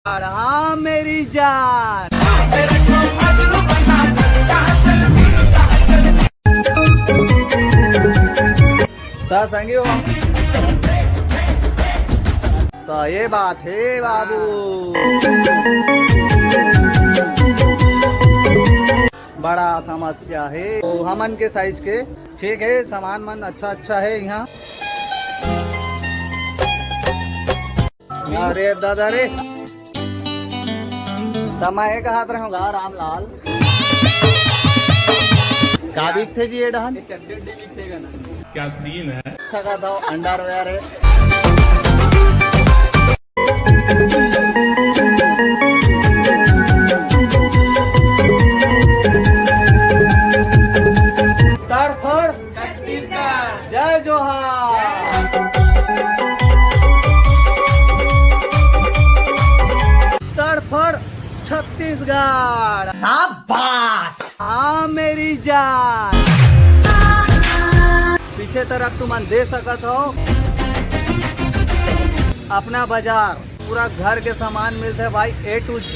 हाँ मेरी जान। संगी हो तो ये बात है बाबू। बड़ा समस्या है तो हमन के साइज के ठीक है। सामान मन अच्छा अच्छा है यहाँ। अरे दादा रे समय का हाथ रहूंगा रामलाल का दिखते जी ये डहन दिखेगा ना। क्या सीन है? अच्छा का था अंडरवेयर है। तड़फड़ जय जोहार। तड़फड़ छत्तीसगढ़। शाबाश। हाँ मेरी जान। पीछे तरफ तुम दे सकत हो अपना बाजार पूरा घर के सामान मिलते है भाई A to Z।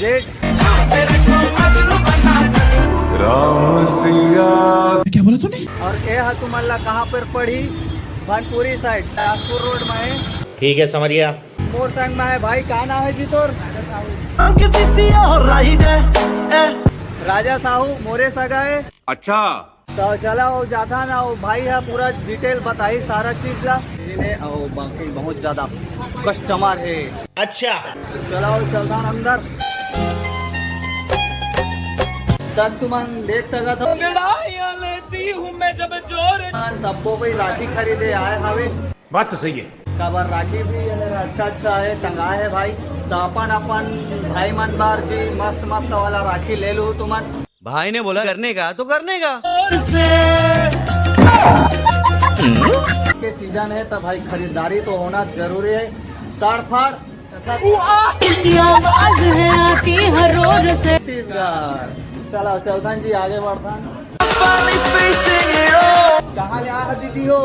क्या बोला तूने? और ये है तुम अल्लाह कहाँ पर पड़ी? भनपुरी साइड नागपुर रोड में है। ठीक है समझ गया। मोर संग में है भाई। कहा नाम है जी तोर? राजा साहू मोरे सगा है। अच्छा तो चला वो जाता ना वो भाई है पूरा डिटेल बताई सारा चीज ला। और बाकी बहुत ज्यादा कस्टमर है। अच्छा चला वो चलता अंदर तब तुम देख सका था। लेती हूँ मैं जब जोर। सबको कोई राखी खरीदे आए हवे। बात तो सही है। कबर राखी भी अच्छा अच्छा है टंगा है भाई। तो अपन भाई मन बार जी मस्त मस्त वाला राखी ले लू तुमन। भाई ने बोला करने का तो करने का के सीजन है तो भाई खरीदारी तो होना जरूरी है। तड़फड़ छत्तीसगढ़। चलो चलतन जी आगे बढ़तन। कहाँ ले आ दीदी हो?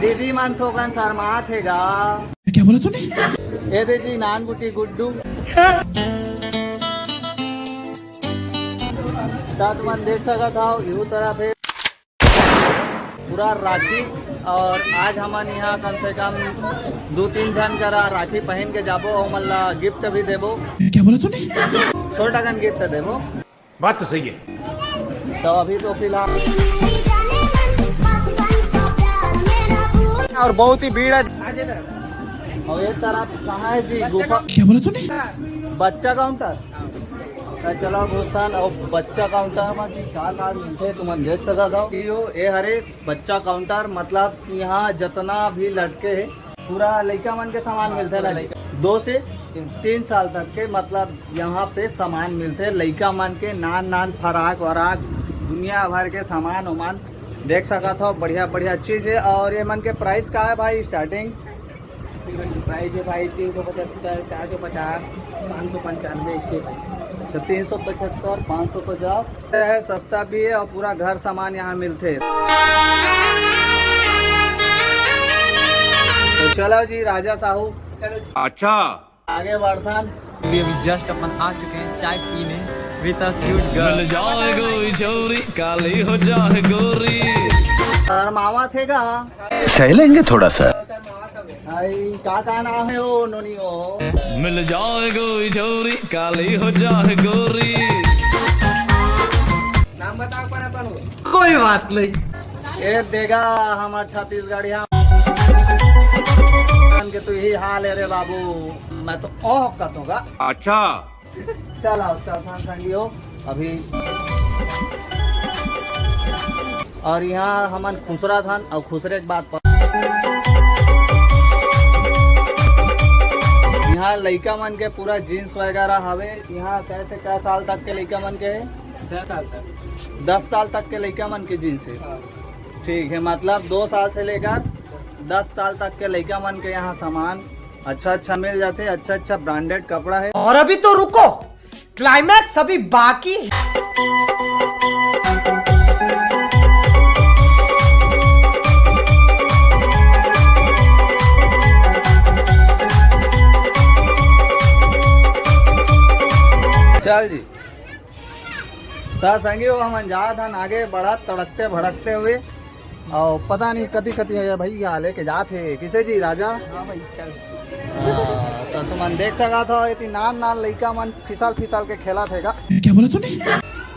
दीदी मन थोकन शर्मा थेगा। क्या बोला तूने? ये दे जी नान बुटी गुड्डू। मन देख सका था यू तरफ है पूरा राखी। और आज हमन यहाँ कम से कम 2-3 जन करा राखी पहन के जाबो और मल्ला गिफ्ट भी देबो। क्या बोला तूने? छोटा कन गिफ्ट देबो। बात तो सही है। तो अभी तो फिलहाल और बहुत ही भीड़ है। और एक तरफ कहाँ है जी गुफा? क्या बोला तूने? बच्चा काउंटर। चलो घुसान और बच्चा काउंटर में जी का मिलते तुम देख सका था। ये हरे बच्चा काउंटर मतलब यहाँ जितना भी लड़के है पूरा लड़का मन के सामान मिलते है। 2 से 3 साल तक के मतलब यहाँ पे सामान मिलते है। लड़का मन के नान फराक वराक दुनिया भर के सामान उमान देख सका था। बढ़िया बढ़िया चीज है। और ये मन के प्राइस का है भाई? स्टार्टिंग प्राइस है भाई 375, 450, 595 इससे भाई। 375, 550 है। सस्ता भी है और पूरा घर सामान यहाँ मिलते। तो चलो जी राजा साहू। अच्छा आगे बढ़थन। अभी जस्ट अपन आ चुके हैं चाय पीने विद अ क्यूट गर्ल। जाए गोरी चोरी काली हो जाए गोरी। और मामा थे का सह लेंगे थोड़ा सा। का नाम है वो नोनी हो? मिल जाए गोरी चोरी काली हो जाए गोरी। नाम बताओ पर अपन कोई बात नहीं। ये देगा हमार छत्तीसगढ़ यहाँ के तो यही हाल है रे बाबू। मैं तो ओह कहूँगा। अच्छा चलो चलता संगी हो अभी। और यहाँ हमन खुसरा था और खुसरे के बात पर यहाँ लड़का मन के पूरा जीन्स वगैरह हवे। यहाँ कैसे क्या साल तक के लड़का मन के है? 10 साल तक। 10 साल तक के लड़का मन की जीन्स है। ठीक है मतलब 2 साल से लेकर 10 साल तक के लड़का मन के यहाँ सामान अच्छा अच्छा मिल जाते। अच्छा अच्छा ब्रांडेड कपड़ा है। और अभी तो रुको, क्लाइमैक्स अभी बाकी है। विशाल जी ता संगी हो हम जात हन आगे बढ़त तड़कते भड़कते हुए और पता नहीं कति कति है भाई यहाँ लेके जात है किसे जी राजा। हाँ भाई चल। तो तुमन देख सका था इतनी नान नान लइका मन फिसल फिसल के खेला थे का। क्या बोला तूने?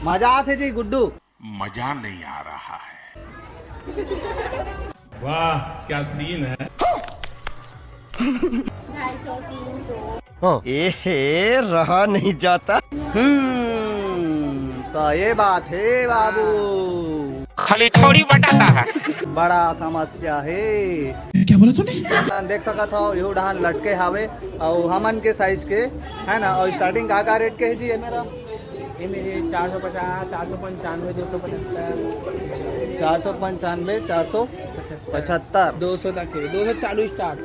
मजा आते जी गुड्डू। मजा नहीं आ रहा है। वाह क्या सीन है। 250-300 ए रहा नहीं जाता। तो ये बात है बाबू, खाली थोड़ी बताता है। बड़ा समस्या है। क्या बोला तूने? देख सका था यो डान लटके हावे और हमन के साइज के है ना। और स्टार्टिंग का रेट के है जी ये मेरा? ये मेरे 450, 495, 275, 495, 475, 200 तक है, 200 चालू स्टार्ट।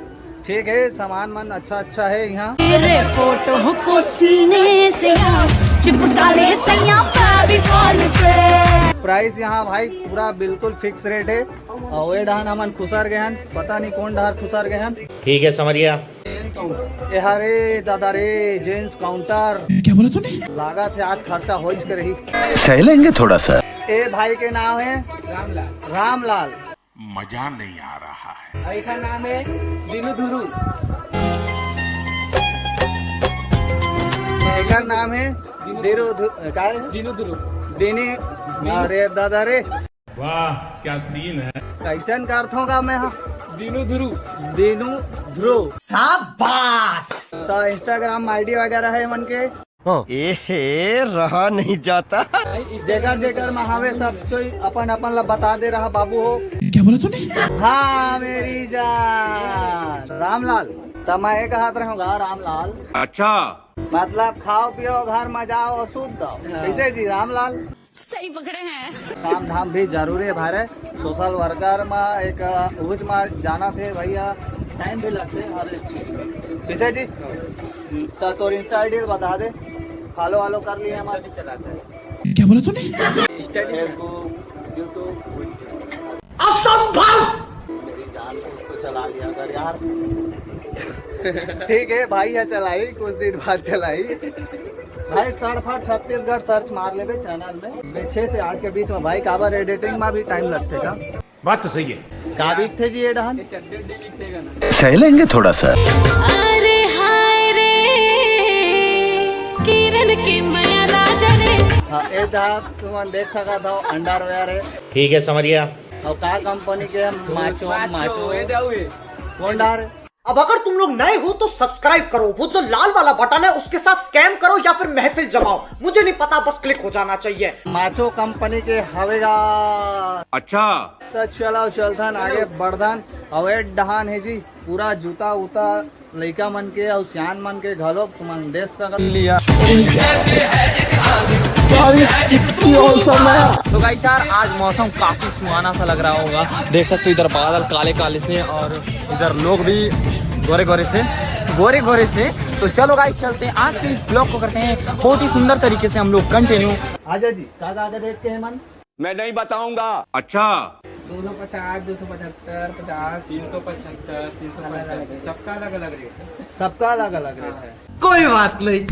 ठीक है। सामान मन अच्छा है यहाँ। तेरे फोटो को सीने से चिपका ले सैया फेविकॉल से। प्राइस यहाँ भाई पूरा बिल्कुल फिक्स रेट है। और ये डहान हमन खुसर गए हन, पता नहीं कौन डहार खुसर गए हन। ठीक है समझ गया। ए हरे दादा रे जेंट्स काउंटर। क्या बोला तूने? लागत है आज खर्चा हो के रही। सह लेंगे थोड़ा सा। ए भाई के नाम है रामलाल। रामलाल। मजा नहीं आ रहा है। और एक का नाम है दिनू धुरू। एक नाम है दिनू धुरू। दिनी। अरे दादा रे वाह क्या सीन है। कैसन करता का मैं हाँ? दिनू धुरू। दीनू ध्रुव। शाबाश। तो इंस्टाग्राम आईडी वगैरह है मन के? ए रहा नहीं जाता। जेकर जेकर महावे सब चोई अपन अपन ला बता दे रहा बाबू हो। क्या बोला तूने? हाँ मेरी जान रामलाल। तो मैं एक हाथ रहूंगा रामलाल। अच्छा मतलब खाओ पियो घर मजाओ शुद्ध कैसे जी रामलाल। सही पकड़े हैं। काम धाम भी जरूरी है भाई। सोशल वर्कर में एक उज में जाना थे भैया, टाइम भी लगते हर एक चीज कैसे जी। तो तोर इंस्टा आईडी बता दे, फॉलो वालो कर लिए हमारे। चलाता है। क्या बोला तूने? फेसबुक यूट्यूब असंभव। मेरी जान को चला लिया अगर यार। ठीक है भाई है चलाई कुछ दिन बाद चलाई भाई। तड़फड़ छत्तीसगढ़ सर्च मार ले चैनल में 6 से 8 के बीच में भाई। काबर एडिटिंग में भी टाइम लगते का। बात तो सही है। काबिक थे जी ये डहन। चद्दर डे लिखेगा ना। सह लेंगे थोड़ा सा। अरे हाय रे किरण के माया राजा रे। हाँ ए तुम देख सका था अंडरवेयर है। ठीक है समझ गया। और का कंपनी के माचो माचो ये जाओ ये। कौन डार? अब अगर तुम लोग नए हो तो सब्सक्राइब करो, वो जो लाल वाला बटन है उसके साथ स्कैम करो या फिर महफिल जमाओ, मुझे नहीं पता, बस क्लिक हो जाना चाहिए। माचो कंपनी के हवेगा। अच्छा तो चलो चलथन आगे बढ़धन। अवैध डहान है जी पूरा जूता उता लइका मन के और सियान मन के घलो तुमन देश लिया। तो गाइस यार आज मौसम काफी सुहाना सा लग रहा होगा। देख सकते हो इधर बादल काले काले से और इधर लोग भी गोरे गोरे से। तो चलो गाइस चलते हैं आज के इस ब्लॉग को करते हैं बहुत ही सुंदर तरीके से हम लोग कंटिन्यू। आजा जी का रेट के है मन? मैं नहीं बताऊंगा। अच्छा 250, 275, 50, 375, 375 सबका अलग अलग रेट है। सबका अलग अलग रेट है। कोई बात नहीं।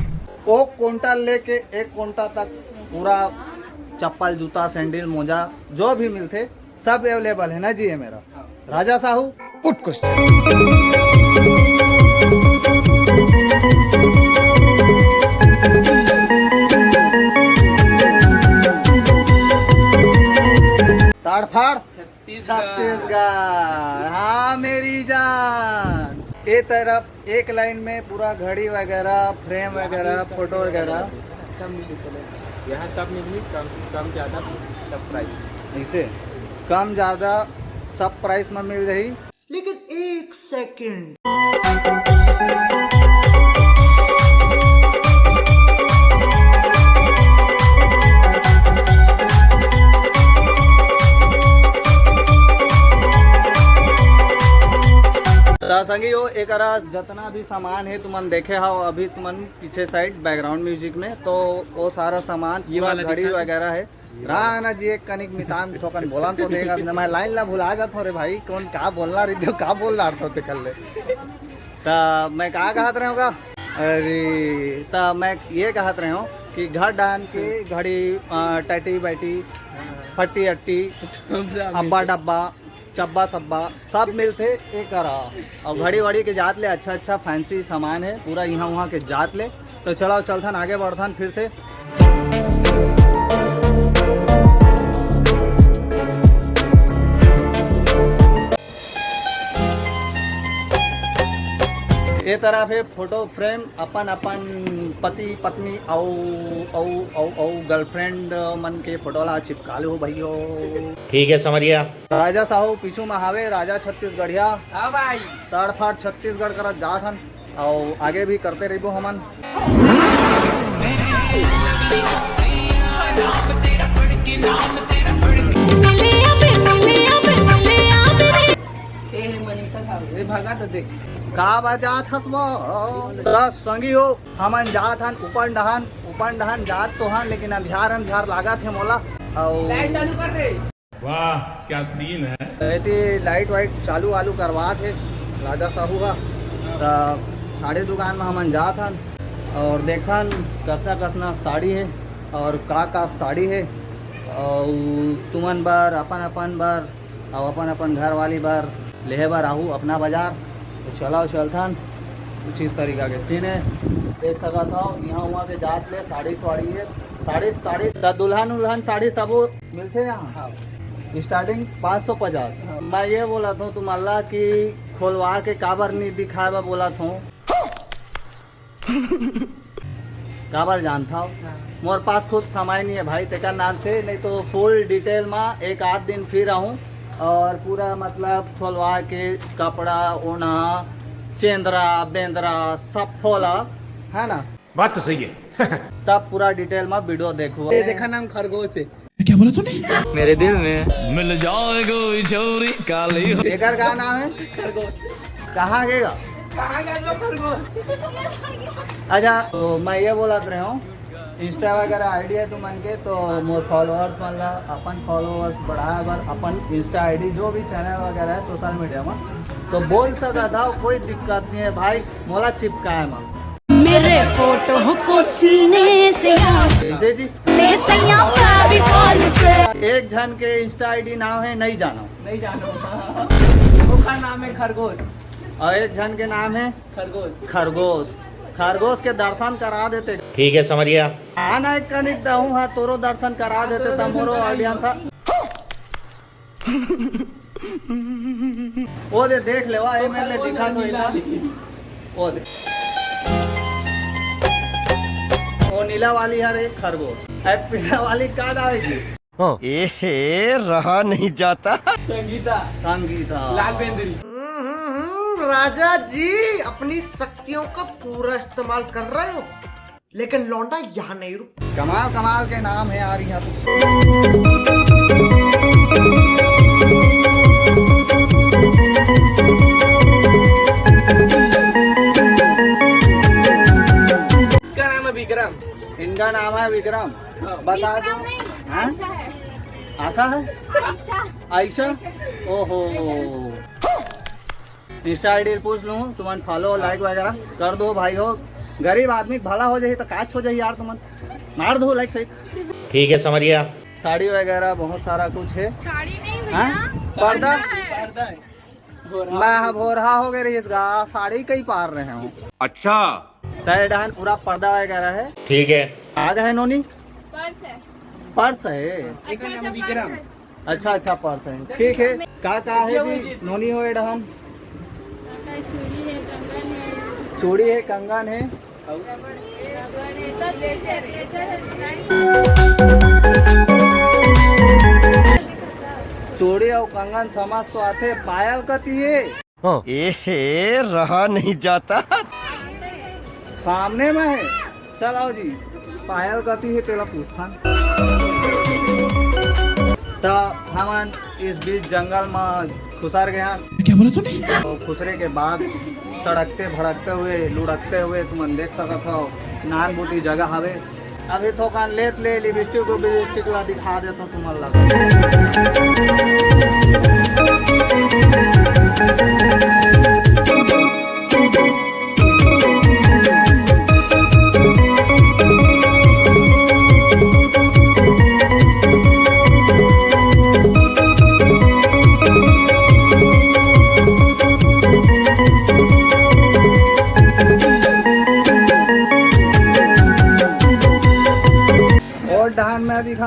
वो क्विंटल लेके 1 क्विंटल तक पूरा चप्पल जूता सैंडल मोजा जो भी मिलते सब अवेलेबल है ना जी। ये मेरा राजा साहू उठ कुछ। ताड़फाड़ छत्तीसगढ़। हाँ मेरी जान। एक तरफ एक लाइन में पूरा घड़ी वगैरह फ्रेम वगैरह फोटो वगैरह सब मिली। यहाँ सब मिली कम ज्यादा सब प्राइस ऐसे कम ज्यादा सब प्राइस में मिल रही। लेकिन एक सेकंड, संगी हो एक जितना भी सामान है तुमन देखे हो अभी तुमन पीछे साइड बैकग्राउंड म्यूजिक में, तो वो सारा सामान ये वाला घड़ी वगैरह है। राना जी एक कनिक मितान थोकन बोला तो देगा मैं लाइन ला भुला जाता रे भाई कौन का बोलना रही थी का बोल रहा था कल ले। तो मैं कहा कहत रहे होगा। अरे तो मैं ये कहत रहे हूँ कि घर डान के घड़ी टटी बैटी फट्टी अट्टी अब्बा डब्बा चब्बा सब्बा सब मिलते एक रहा। और घड़ी वड़ी के जात ले अच्छा अच्छा फैंसी सामान है पूरा यहाँ वहाँ के जात ले। तो चलो चलथन आगे बढ़थन फिर से। ये तरफ है फोटो फ्रेम अपन अपन पति पत्नी औ गर्लफ्रेंड मन के फोटो ला चिपका लो भैया। ठीक है समझिया। राजा साहू पीछू में हावे राजा छत्तीसगढ़िया। हाँ भाई तड़फाड़ छत्तीसगढ़ करत जात हन और आगे भी करते रहिबो हमन। भगा तो देख का बजात हसबो संगी हो हमन जात हन ऊपर डहान जात तो हन लेकिन अंधियार लागत है मोला। और चालू कर दे। वाह क्या सीन है। एती लाइट वाइट चालू आलू करवा थे राजा साहू का। साड़ी दुकान में हमन जात हन और देखन कसना साड़ी है और का साड़ी है और तुमन बार अपन बार और अपन घर वाली बार लेहे बार आहू अपना बाजार। तो चलाओ चलथन कुछ इस तरीका के सीन है देख सका था। यहाँ वहाँ के जात ले साड़ी है साड़ी दुल्हन साड़ी सब मिलते यहाँ। स्टार्टिंग 550। मैं ये बोला था तुम अल्लाह की खोलवा के काबर नहीं दिखाए बोला था काबर जानता हूँ मोर पास खुद समय नहीं है भाई तेका नाम से। नहीं तो फुल डिटेल में एक आध दिन फिर आऊँ और पूरा मतलब खोलवा के कपड़ा ओना चेंदरा बेंदरा सब खोला है ना। बात तो सही है। तब पूरा डिटेल में वीडियो देखो। देखा नाम खरगोश है। क्या बोला तूने? मेरे दिल में मिल जाए कोई छोरी काली हो। एकर का नाम है खरगोश। कहाँ गेगा कहाँ गया वो खरगोश? अच्छा तो मैं ये बोला रहे हूँ इंस्टा वगैरह आईडी है तुमन के तो मोर फॉलोअर्स मतलब अपन फॉलोअर्स बढ़ाए बर अपन इंस्टा आईडी जो भी चैनल वगैरह है सोशल मीडिया में तो बोल सकता था कोई दिक्कत नहीं है भाई मोला चिपकाए में मेरे फोटो को सीने से ऐसे जी ले सैया फेविकॉल से। एक जन के इंस्टा आईडी नाम है नहीं जानो नहीं जानो उसका नाम है खरगोश और एक जन के नाम है खरगोश के दर्शन करा देते। ठीक है समझिया। आना एक कनिक दहूँ हाँ तोरो दर्शन करा देते तब मोरो ऑडियंस वो दे देख ले वाह मैंने दिखा तो इला वो दे वो नीला वाली है रे खरगोश है पीला वाली का आएगी। एहे रहा नहीं जाता। संगीता लाल बेंदरी। राजा जी अपनी शक्तियों का पूरा इस्तेमाल कर रहे हो लेकिन लौंडा यहाँ नहीं रुक। कमाल के नाम है यार यहाँ पे। इसका नाम है विक्रम। इनका नाम है विक्रम। बता दो हाँ? आशा है आयशा। ओहो इंस्टा आईडी पूछ लूँ तुमन फॉलो लाइक वगैरह कर दो भाई हो। गरीब आदमी भला हो जाए तो काच हो जाए यार तुमन मार दो लाइक सही। ठीक है समझिया। साड़ी वगैरह बहुत सारा कुछ है। साड़ी नहीं हाँ? भैया पर्दा पर्दा है। मैं भोरहा हो गए इसका साड़ी कहीं पार रहे हूँ। अच्छा तय डान पूरा पर्दा वगैरह है। ठीक है। आ गए नोनी पर्स है। पर्स है। एक नाम है विक्रम। अच्छा पर्स है ठीक है। का है जी नोनी हो हम चूड़ी है कंगन है चूड़ी है कंगन है रबड़ है सब लेजर है। चूड़ी और कंगन समझ तो आते पायल कती है। एहे रहा नहीं जाता। सामने में है चल आओ जी पायल कती है तेरा पूछता तो हमन इस बीच जंगल में खुसर गया। क्या बोला तूने? तो खुसरे के बाद तड़कते भड़कते हुए लुढ़कते हुए तुम देख सकत हो नान बूटी जगह हवे। अभी तो कान लेत ले लिपस्टिक ला दिखा दे तो तुम लगा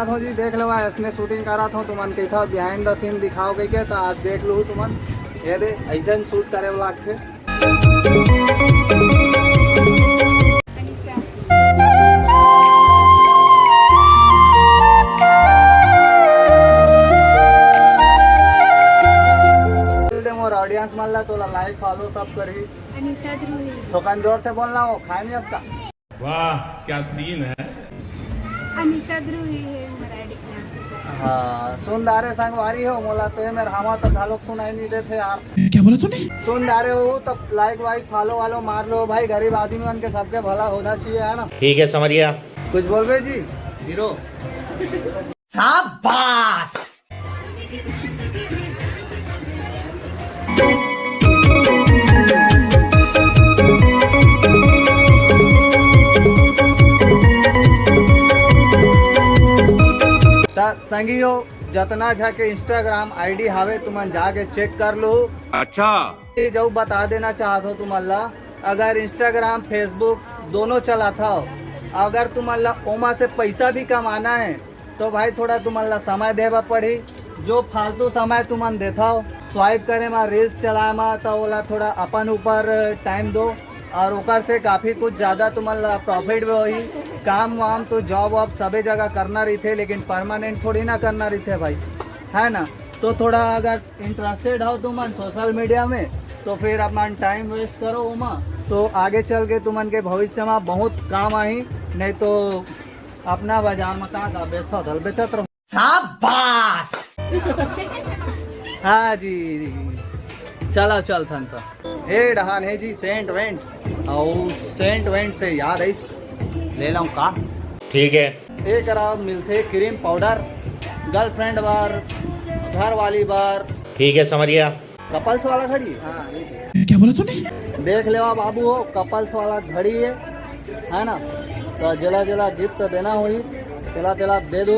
बोलना था जी देख लो इसने शूटिंग करा था तुमन के था बिहाइंड द सीन दिखाओ गई क्या तो आज देख लो तुमन ये दे ऐसा शूट करे वाला थे। मोर ऑडियंस मान ला तो लाइक फॉलो सब करी अनिशा ध्रुवी दुकान जोर से बोलना हो खाए नहीं हंसता। वाह क्या सीन है। अनिशा ध्रुवी है मराठी में। हाँ सुनदारे संगवारी हो मोला तो ये मेरे हमा तो झालोक सुनाई नहीं देते यार। क्या बोला तूने? सुनदारे हो तब लाइक वाइक फॉलो वालो मार लो भाई गरीब आदमी के सबके भला होना चाहिए है ना। ठीक है समझ गया। कुछ बोल बे जी हीरो। शाबाश। संगियो जतना जाके इंस्टाग्राम आईडी हावे तुमन जाके चेक कर लो। अच्छा जो बता देना चाहत हो तुम अल्लाह अगर इंस्टाग्राम फेसबुक दोनों चलाता हो अगर तुम अल्लाह ओमा से पैसा भी कमाना है तो भाई थोड़ा तुम अल्लाह समय देवा पड़ी। जो फालतू समय तुमन देता हो स्वाइप करे मा रील्स चलाए मा तो ओला थोड़ा अपन ऊपर टाइम दो और ओकर से काफ़ी कुछ ज़्यादा तुम्हारा प्रॉफिट भी होई। काम वाम तो जॉब वॉब सभी जगह करना रही थे लेकिन परमानेंट थोड़ी ना करना रही थे भाई है ना। तो थोड़ा अगर इंटरेस्टेड हो तुम सोशल मीडिया में तो फिर अपना टाइम वेस्ट करो उमा तो आगे चल के तुमन के भविष्य में बहुत काम आई। नहीं तो अपना बाजार में का बेचता हो बेचत रहो। शाबाश। हाँ जी चलो चल थन तो हे डहान है जी सेंट वेंट और सेंट वेंट से याद है ले लाऊं का। ठीक है। एक मिलते क्रीम पाउडर गर्लफ्रेंड बार घर वाली बार। ठीक है समझ गया। कपल्स वाला घड़ी। हाँ क्या बोला तूने? देख ले बाबू हो कपल्स वाला घड़ी है ना तो जला जला गिफ्ट देना हुई तेला तेला दे दो।